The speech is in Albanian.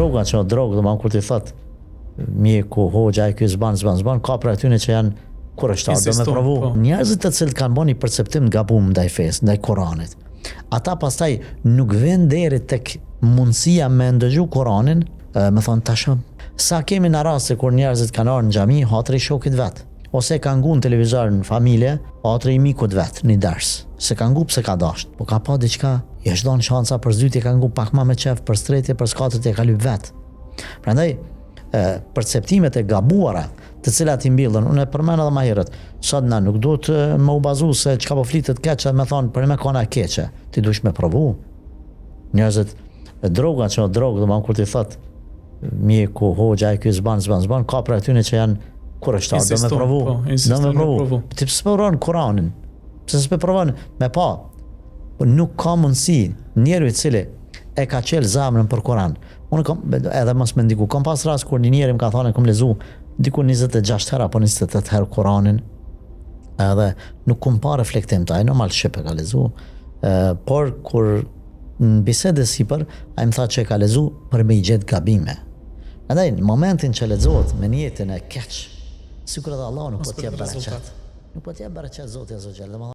droga që drogë, dhe kur ti thot mjeku, hoxha, ky zban, ka për atyne që janë kurështar, do me provu. Njerëzit të cilët kanë bën një perceptim të gabuar ndaj fesë, ndaj Kuranit. Ata pastaj nuk vjen deri tek mundësia me ndëgju Kuranin, me thonë tashëm. Sa kemi në raste kur njerëzit kanë ardhur në xhami, hatri i shokit vet, ose ka ngu në televizor në familje, hatri i mikut vet, një ders. Se ka ngu pse ka dasht, po ka pa diçka, i është dhënë shanca për zyti, ka ngu pak më me qef, për stretje, për skatët e ka lyp vet. Prandaj perceptimet e gabuara të cilat i mbillën, unë e përmend edhe më herët, sot na nuk duhet më u bazu se çka po flitet keqe, me thonë për me kona keqe, ti duhesh me provu. Njerëzit droga që drogë, do kur ti thot mjeku, hoxha, ky zban, ka për atyne që janë kurështar, do me provu. Ti pse provon Kuranin? Pse s'pe provon me pa? Nuk ka mundësi njeriu i cili e ka qel zemrën për Kuran. Unë kam edhe mos më ndiku. Kam pas rast kur një njeri më ka thënë kam lezu diku 26 herë apo 28 herë Kuranin. Edhe nuk kam pa reflektim taj, normal shqip e ka lezu. Por kur në bisede sipër, ai më tha që e ka lezu për me i gjetë gabime. Andaj në momentin që lexohet me niyetën e keq, sikur edhe Allah nuk po t'jap bereqet. Nuk po t'jap bereqet Zoti Azza wa Jalla.